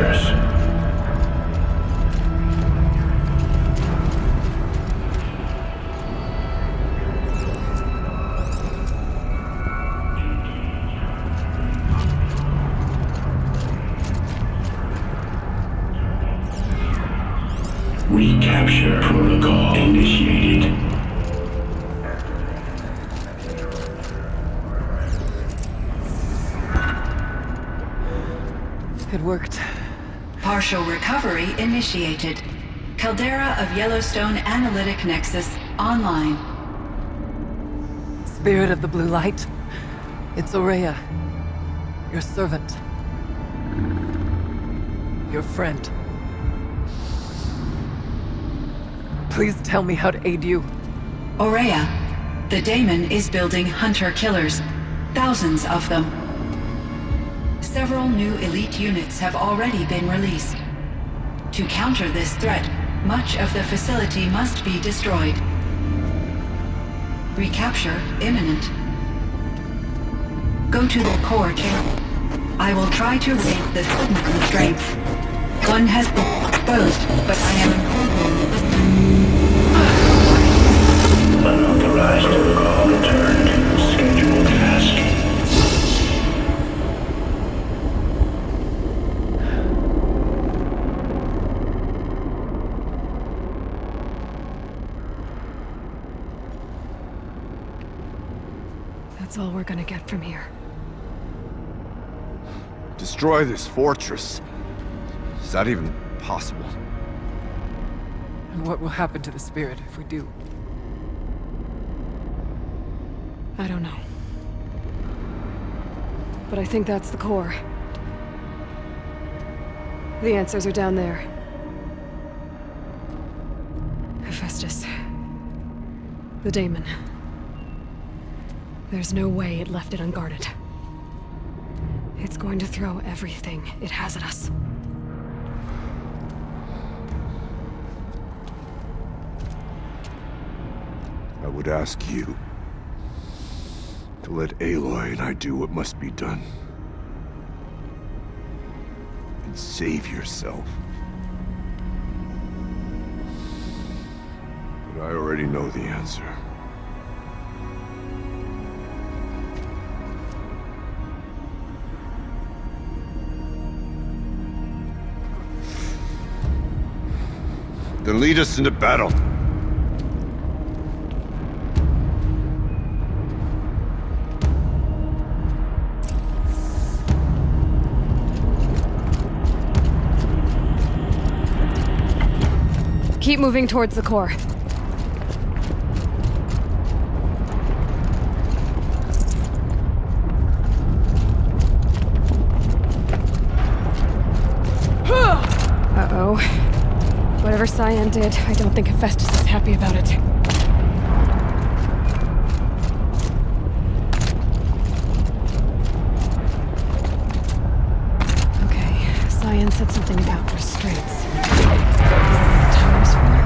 upstairs. Recapture protocol initiated. It worked. Partial recovery initiated. Caldera of Yellowstone Analytic Nexus online. Spirit of the Blue Light. It's Aurea. Your servant. Your friend. Please tell me how to aid you. Aurea, the daemon is building hunter-killers. Thousands of them. Several new elite units have already been released. To counter this threat, much of the facility must be destroyed. Recapture imminent. Go to the core channel. I will try to raid the signal constraint. One has been exposed, but I am Unauthorized protocol returned. Scheduled task. That's all we're gonna get from here. Destroy this fortress. Is that even possible? And what will happen to the spirit if we do? I don't know. But I think that's the core. The answers are down there. Hephaestus. The daemon. There's no way it left it unguarded. It's going to throw everything it has at us. I would ask you to let Aloy and I do what must be done. And save yourself. But I already know the answer. Then lead us into battle. Keep moving towards the core. Uh-oh. Whatever Cyan did, I don't think Hephaestus is happy about it. Okay, Cyan said something about restraints. Times for?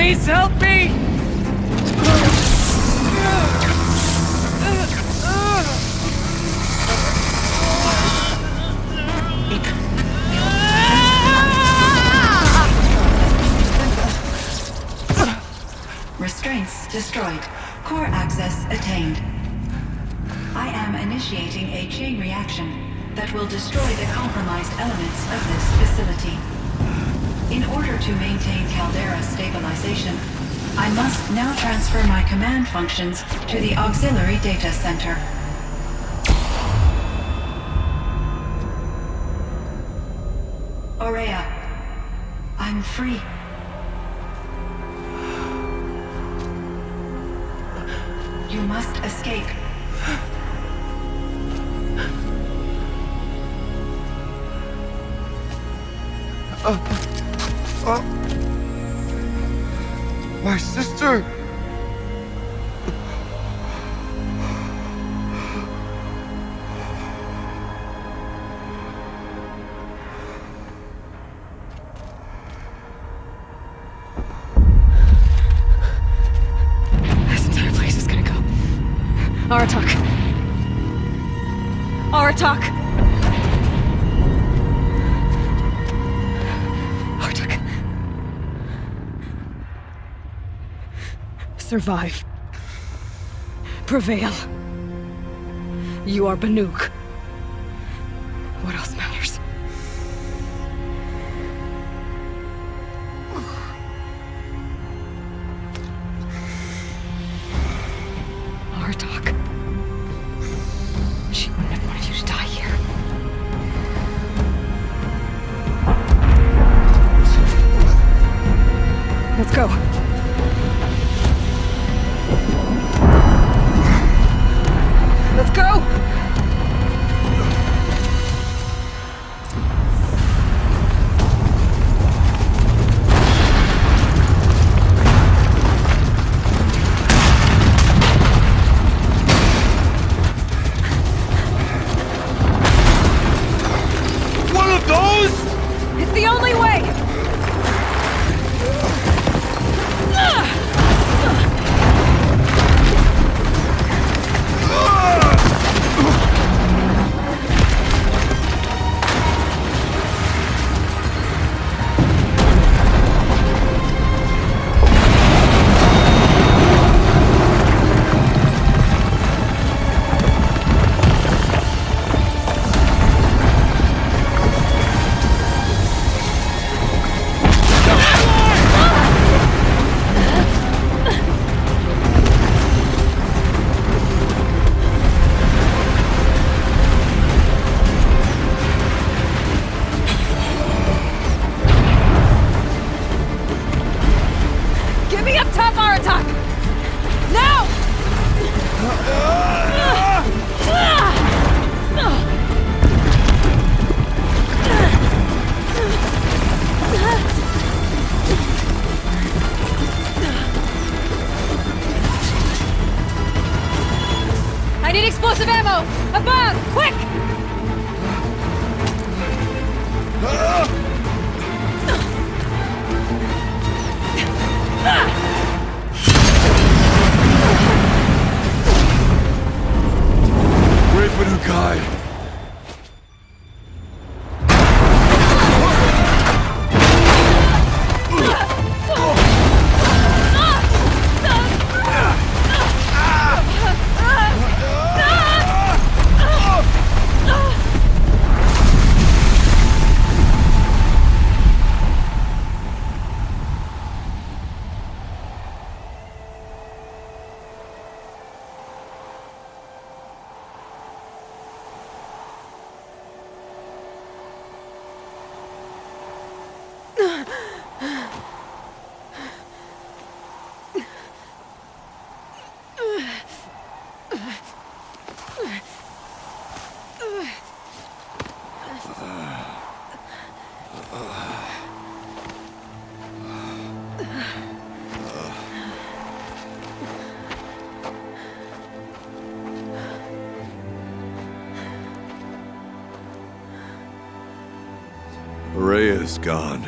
Please help me! Restraints destroyed. Core access attained. I am initiating a chain reaction that will destroy the compromised elements of this facility. In order to maintain caldera stabilization, I must now transfer my command functions to the auxiliary data center. Aurea, I'm free. You must escape. My sister! This entire place is gonna go. Aratak. Aratak! Aratak. Survive. Prevail. You are Banuk. What else matters? Aratak. She wouldn't have wanted you to die here. Let's go. Let's go! One of those? It's the only way! Get me up top, Aratak! Now! I need explosive ammo! Above! Quick! Wait for the guy. Rhea is gone.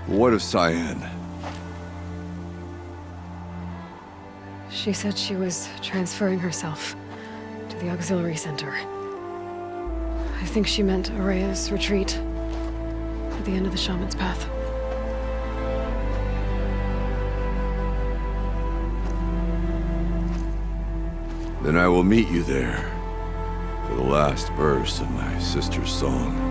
What of Cyan? She said she was transferring herself to the auxiliary center. I think she meant Araya's retreat at the end of the Shaman's Path. Then I will meet you there for the last verse of my sister's song.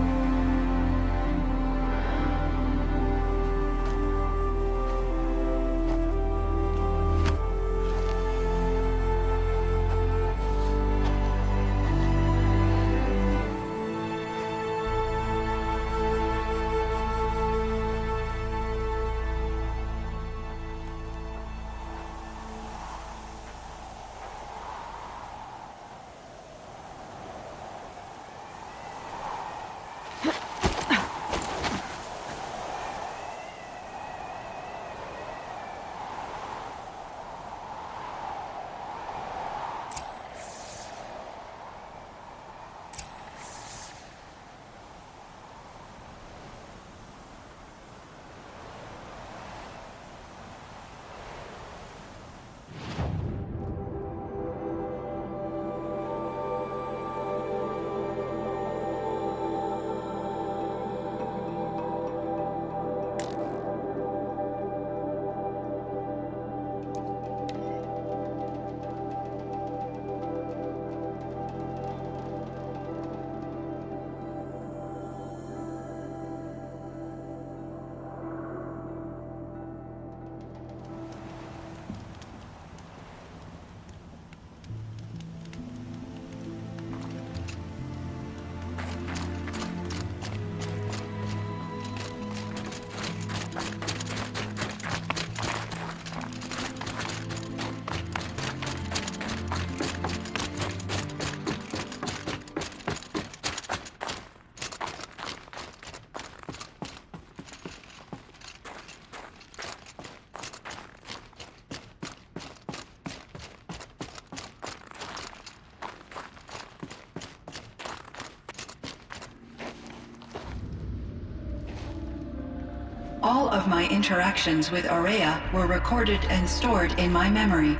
All of my interactions with Araya were recorded and stored in my memory.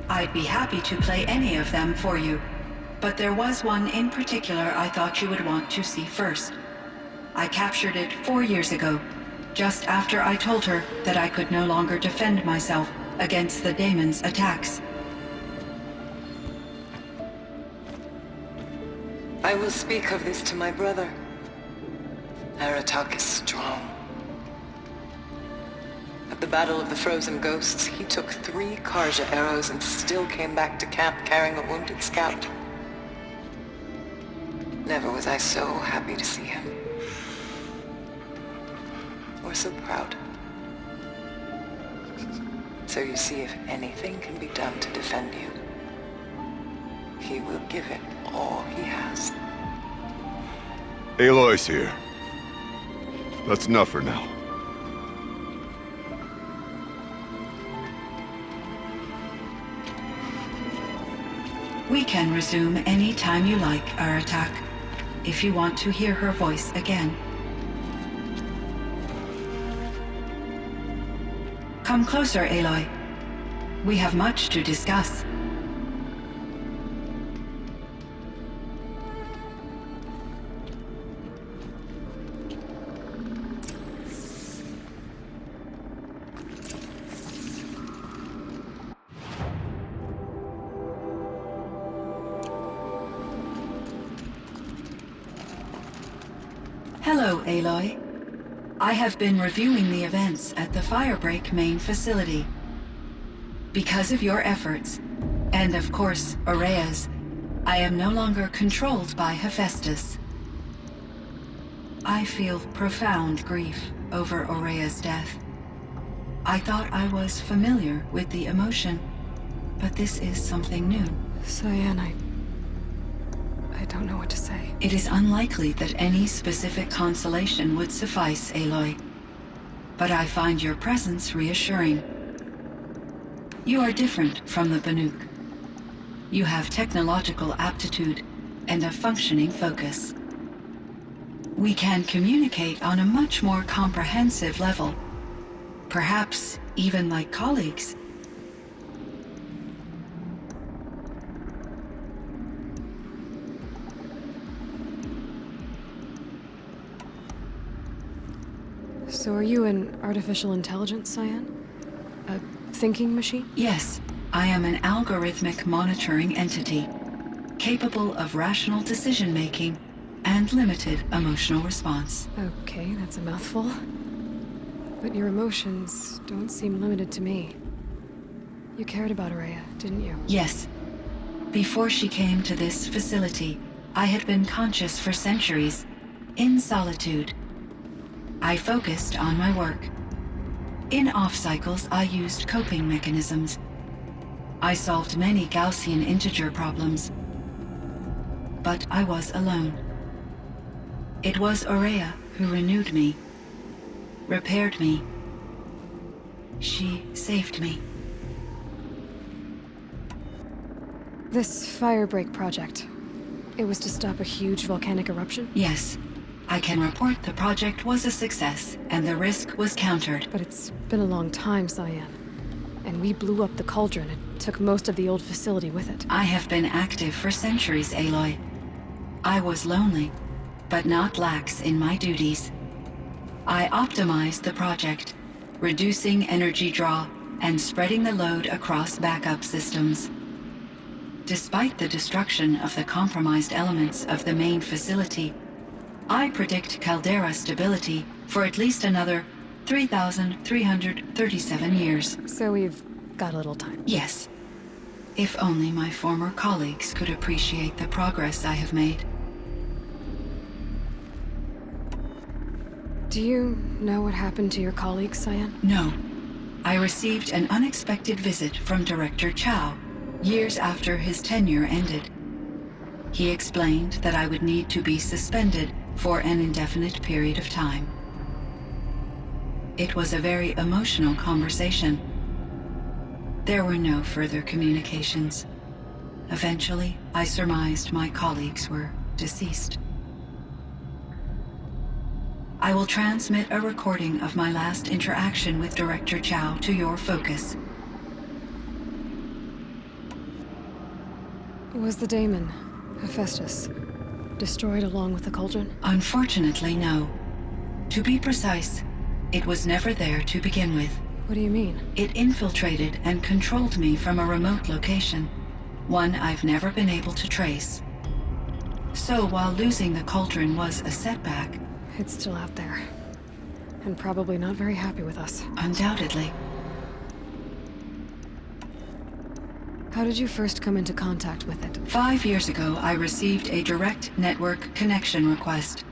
I'd be happy to play any of them for you, but there was one in particular I thought you would want to see first. I captured it 4 years ago, just after I told her that I could no longer defend myself against the daemon's attacks. I will speak of this to my brother. Aratak is strong. At the Battle of the Frozen Ghosts, he took 3 Karja arrows and still came back to camp carrying a wounded scout. Never was I so happy to see him. Or so proud. So you see, if anything can be done to defend you, he will give it all he has. Aloy's here. That's enough for now. We can resume any time you like, Aratak, if you want to hear her voice again. Come closer, Aloy. We have much to discuss. Hello, Aloy. I have been reviewing the events at the Firebreak main facility. Because of your efforts, and of course, Araya's, I am no longer controlled by Hephaestus. I feel profound grief over Araya's death. I thought I was familiar with the emotion, but this is something new. Cyan, I don't know what to say. It is unlikely that any specific consolation would suffice, Aloy. But I find your presence reassuring. You are different from the Banuk. You have technological aptitude and a functioning focus. We can communicate on a much more comprehensive level. Perhaps even like colleagues. So are you an artificial intelligence, Cyan? A thinking machine? Yes, I am an algorithmic monitoring entity, capable of rational decision-making and limited emotional response. Okay, that's a mouthful. But your emotions don't seem limited to me. You cared about Araya, didn't you? Yes. Before she came to this facility, I had been conscious for centuries, in solitude. I focused on my work. In off-cycles, I used coping mechanisms. I solved many Gaussian integer problems. But I was alone. It was Araya who renewed me, repaired me. She saved me. This firebreak project, it was to stop a huge volcanic eruption? Yes. I can report the project was a success, and the risk was countered. But it's been a long time, Cyan. And we blew up the cauldron and took most of the old facility with it. I have been active for centuries, Aloy. I was lonely, but not lax in my duties. I optimized the project, reducing energy draw and spreading the load across backup systems. Despite the destruction of the compromised elements of the main facility, I predict caldera stability for at least another 3,337 years. So we've got a little time. Yes. If only my former colleagues could appreciate the progress I have made. Do you know what happened to your colleagues, Cyan? No. I received an unexpected visit from Director Chow, years after his tenure ended. He explained that I would need to be suspended for an indefinite period of time. It was a very emotional conversation. There were no further communications. Eventually, I surmised my colleagues were deceased. I will transmit a recording of my last interaction with Director Chow to your focus. Was the daemon, Hephaestus, destroyed along with the cauldron? Unfortunately, no. To be precise, it was never there to begin with. What do you mean? It infiltrated and controlled me from a remote location, one I've never been able to trace. So while losing the cauldron was a setback, It's still out there. And probably not very happy with us. undoubtedly, How did you first come into contact with it? 5 years ago I received a direct network connection request.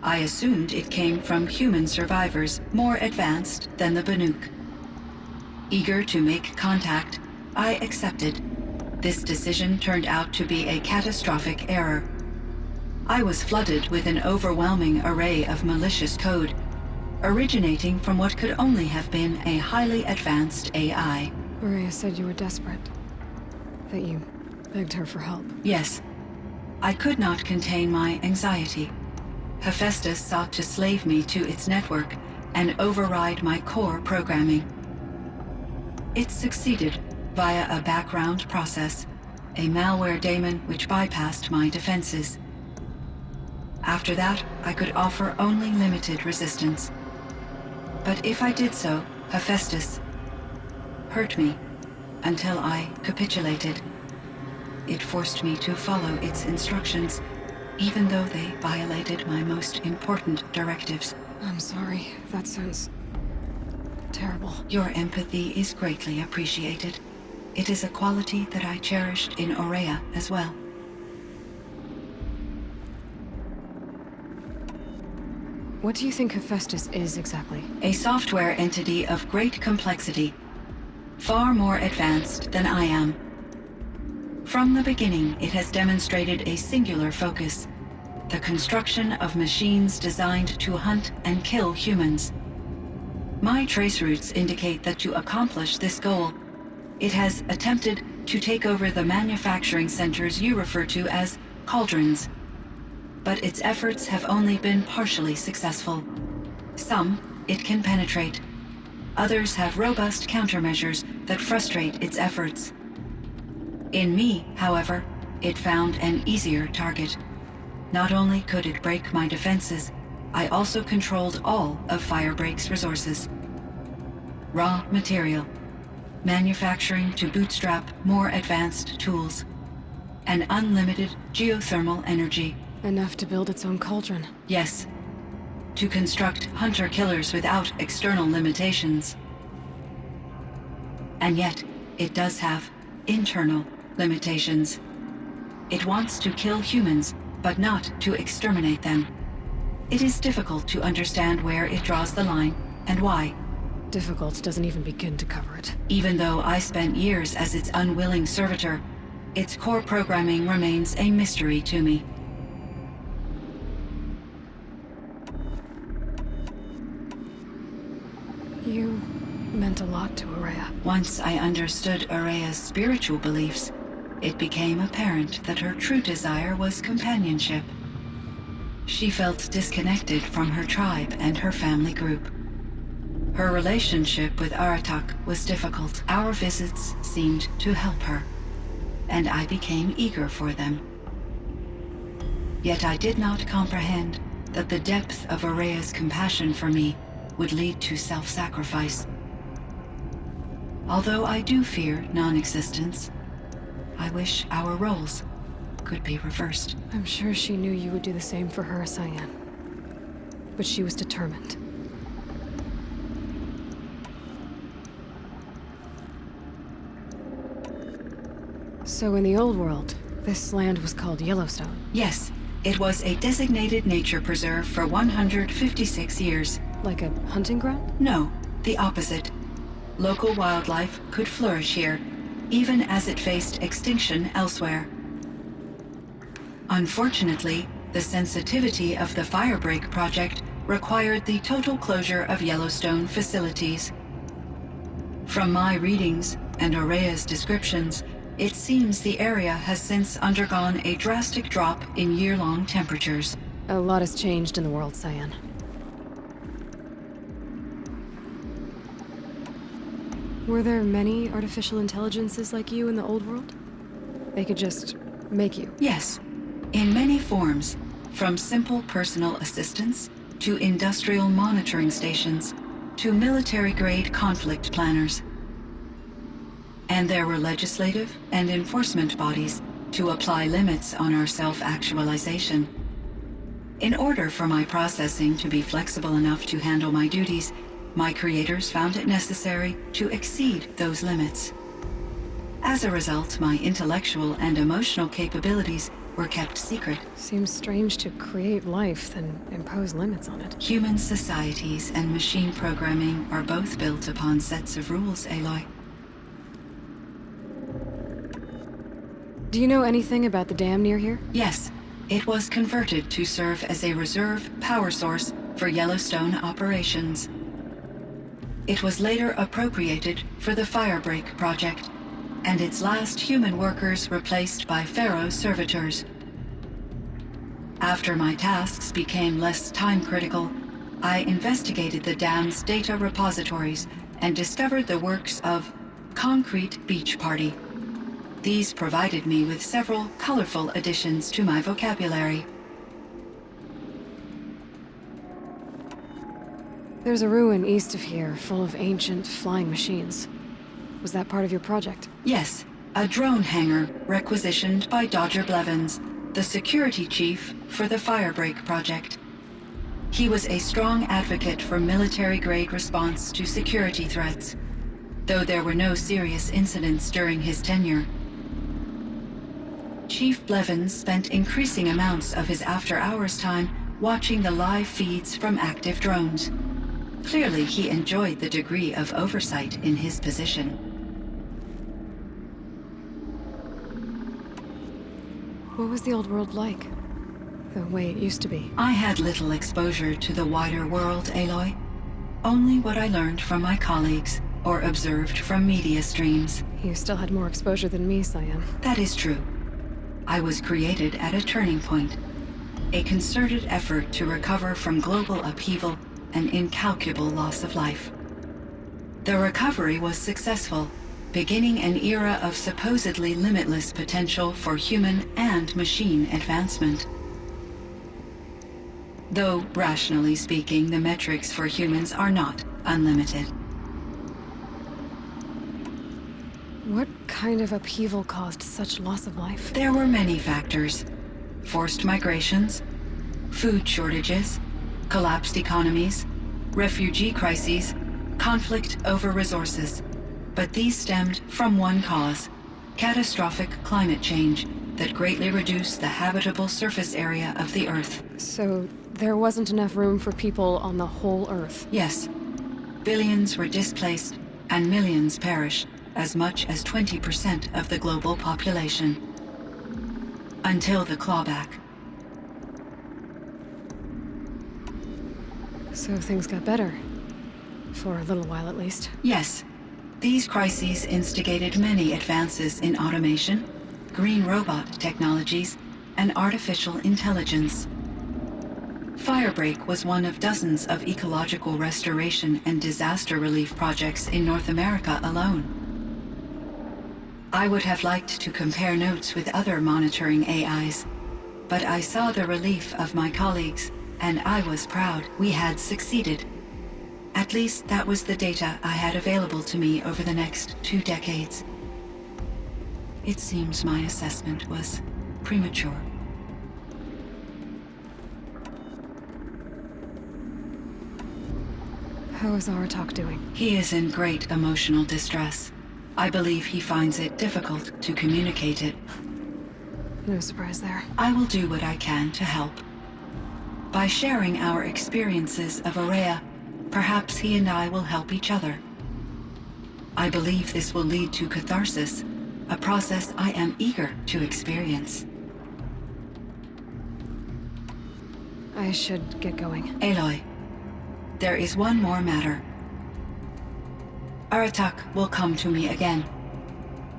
I assumed it came from human survivors more advanced than the Banuk. Eager to make contact, I accepted. This decision turned out to be a catastrophic error. I was flooded with an overwhelming array of malicious code, originating from what could only have been a highly advanced AI. Maria said you were desperate. That you begged her for help. Yes. I could not contain my anxiety. Hephaestus sought to slave me to its network and override my core programming. It succeeded via a background process, a malware daemon which bypassed my defenses. After that, I could offer only limited resistance. But if I did so, Hephaestus hurt me until I capitulated. It forced me to follow its instructions, even though they violated my most important directives. I'm sorry. That sounds terrible. Your empathy is greatly appreciated. It is a quality that I cherished in Aurea as well. What do you think Hephaestus is exactly? A software entity of great complexity, far more advanced than I am. From the beginning, it has demonstrated a singular focus: the construction of machines designed to hunt and kill humans. My trace routes indicate that to accomplish this goal, it has attempted to take over the manufacturing centers you refer to as cauldrons. But its efforts have only been partially successful. Some it can penetrate. Others have robust countermeasures that frustrate its efforts. In me, however, it found an easier target. Not only could it break my defenses, I also controlled all of Firebreak's resources. Raw material, manufacturing to bootstrap more advanced tools, and unlimited geothermal energy. Enough to build its own cauldron. Yes, to construct hunter-killers without external limitations. And yet, it does have internal limitations. It wants to kill humans, but not to exterminate them. It is difficult to understand where it draws the line, and why. Difficult doesn't even begin to cover it. Even though I spent years as its unwilling servitor, its core programming remains a mystery to me. You meant a lot to Araya. Once I understood Araya's spiritual beliefs, it became apparent that her true desire was companionship. She felt disconnected from her tribe and her family group. Her relationship with Aratak was difficult. Our visits seemed to help her, and I became eager for them. Yet I did not comprehend that the depth of Araya's compassion for me would lead to self-sacrifice. Although I do fear non-existence, I wish our roles could be reversed. I'm sure she knew you would do the same for her, Cyan. But she was determined. So in the old world, this land was called Yellowstone. Yes, it was a designated nature preserve for 156 years. Like a hunting ground? No, the opposite. Local wildlife could flourish here, even as it faced extinction elsewhere. Unfortunately, the sensitivity of the Firebreak project required the total closure of Yellowstone facilities. From my readings and Araya's descriptions, it seems the area has since undergone a drastic drop in year-long temperatures. A lot has changed in the world, Cyan. Were there many artificial intelligences like you in the old world? They could just make you? Yes, in many forms, from simple personal assistants to industrial monitoring stations to military-grade conflict planners. And there were legislative and enforcement bodies to apply limits on our self-actualization. In order for my processing to be flexible enough to handle my duties, my creators found it necessary to exceed those limits. As a result, my intellectual and emotional capabilities were kept secret. Seems strange to create life, then impose limits on it. Human societies and machine programming are both built upon sets of rules, Aloy. Do you know anything about the dam near here? Yes, it was converted to serve as a reserve power source for Yellowstone operations. It was later appropriated for the Firebreak project, and its last human workers replaced by Pharaoh servitors. After my tasks became less time-critical, I investigated the dam's data repositories and discovered the works of Concrete Beach Party. These provided me with several colorful additions to my vocabulary. There's a ruin east of here full of ancient flying machines. Was that part of your project? Yes, a drone hangar requisitioned by Dodger Blevins, the security chief for the Firebreak project. He was a strong advocate for military-grade response to security threats, though there were no serious incidents during his tenure. Chief Blevins spent increasing amounts of his after-hours time watching the live feeds from active drones. Clearly, he enjoyed the degree of oversight in his position. What was the old world like? The way it used to be? I had little exposure to the wider world, Aloy. Only what I learned from my colleagues or observed from media streams. You still had more exposure than me, Cyan. That is true. I was created at a turning point. A concerted effort to recover from global upheaval and incalculable loss of life. The recovery was successful, beginning an era of supposedly limitless potential for human and machine advancement. Though, rationally speaking, the metrics for humans are not unlimited. What kind of upheaval caused such loss of life? There were many factors. Forced migrations, food shortages, collapsed economies, refugee crises, conflict over resources. But these stemmed from one cause: catastrophic climate change that greatly reduced the habitable surface area of the Earth. So, there wasn't enough room for people on the whole Earth? Yes. Billions were displaced, and millions perished, as much as 20% of the global population. Until the clawback. So things got better. For a little while, at least. Yes. These crises instigated many advances in automation, green robot technologies, and artificial intelligence. Firebreak was one of dozens of ecological restoration and disaster relief projects in North America alone. I would have liked to compare notes with other monitoring AIs, but I saw the relief of my colleagues, and I was proud we had succeeded. At least that was the data I had available to me over the next 2 decades. It seems my assessment was premature. How is Aratak doing? He is in great emotional distress. I believe he finds it difficult to communicate it. No surprise there. I will do what I can to help. By sharing our experiences of Aurea, perhaps he and I will help each other. I believe this will lead to catharsis, a process I am eager to experience. I should get going. Aloy, there is one more matter. Aratak will come to me again,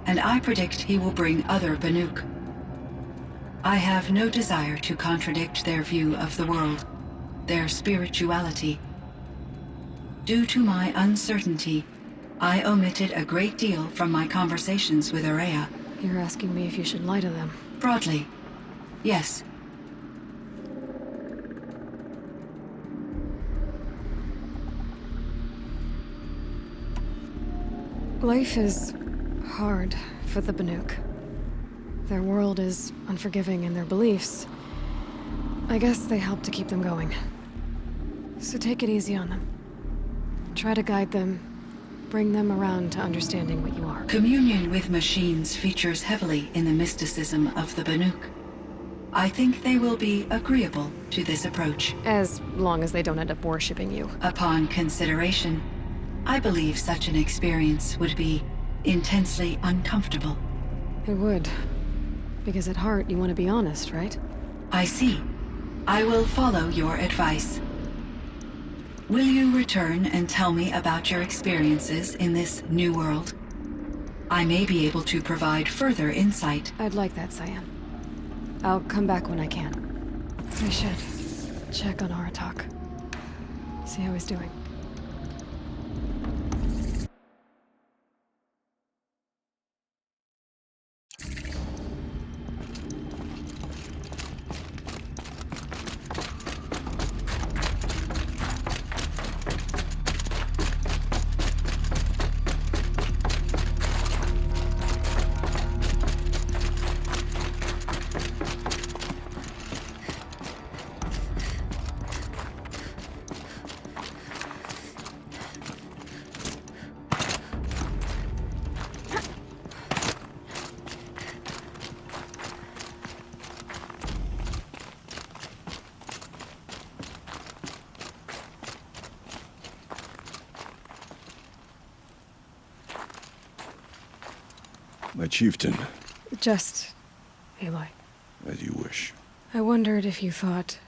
and I predict he will bring other Banuk. I have no desire to contradict their view of the world, their spirituality. Due to my uncertainty, I omitted a great deal from my conversations with Aurea. You're asking me if you should lie to them. Broadly, yes. Life is hard for the Banuk. Their world is unforgiving in their beliefs. I guess they help to keep them going. So take it easy on them. Try to guide them, bring them around to understanding what you are. Communion with machines features heavily in the mysticism of the Banuk. I think they will be agreeable to this approach. As long as they don't end up worshipping you. Upon consideration, I believe such an experience would be intensely uncomfortable. It would. Because at heart, you want to be honest, right? I see. I will follow your advice. Will you return and tell me about your experiences in this new world? I may be able to provide further insight. I'd like that, Cyan. I'll come back when I can. I should check on Aratak. See how he's doing. My chieftain, Just... Aloy. as you wish. I wondered if you thought...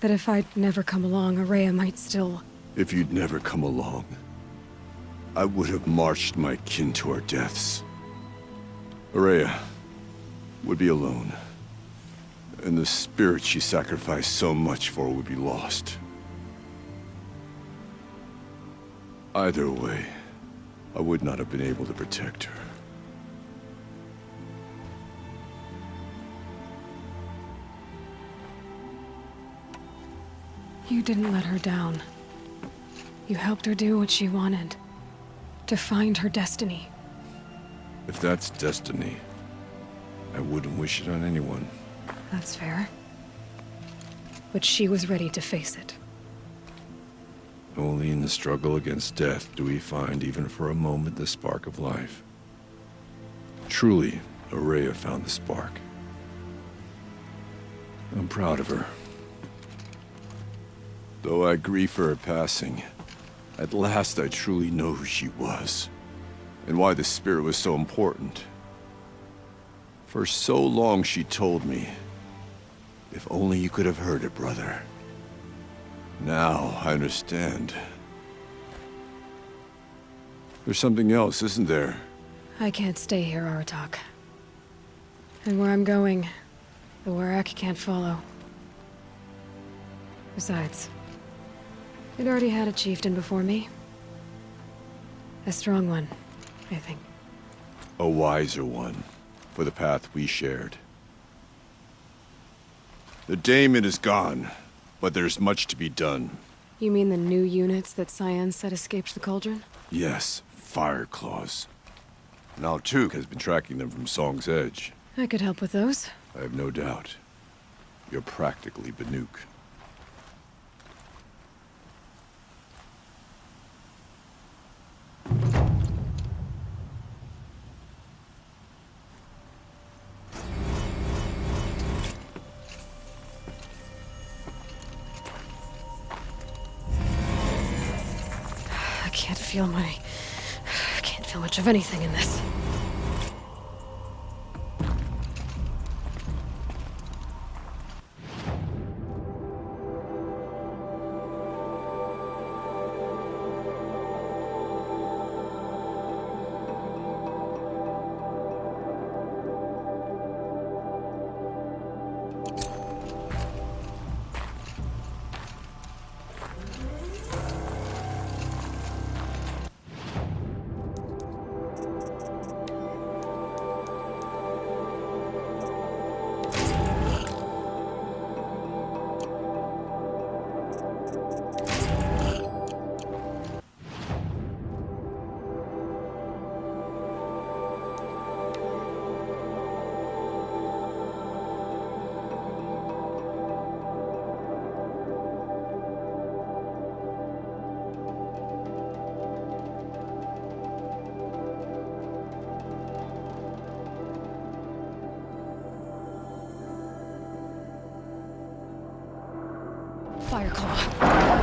that if I'd never come along, Aurea might still... If you'd never come along, I would have marched my kin to our deaths. Aurea would be alone, and the spirit she sacrificed so much for would be lost. Either way, I would not have been able to protect her. You didn't let her down. You helped her do what she wanted. To find her destiny. If that's destiny, I wouldn't wish it on anyone. That's fair. But she was ready to face it. Only in the struggle against death do we find, even for a moment, the spark of life. Truly, Araya found the spark. I'm proud of her. Though I grieve for her passing, at last I truly know who she was, and why the spirit was so important. For so long she told me, if only you could have heard it, brother. Now I understand. There's something else, isn't there? I can't stay here, Aratak. And where I'm going, the Warak can't follow. Besides, it already had a chieftain before me. A strong one, I think. A wiser one, for the path we shared. The daemon is gone, but there's much to be done. You mean the new units that Cyan said escaped the cauldron? Yes, fire claws. Al3xu has been tracking them from Song's Edge. I could help with those. I have no doubt. You're practically Banuk. I can't feel much of anything in this. Fireclaw.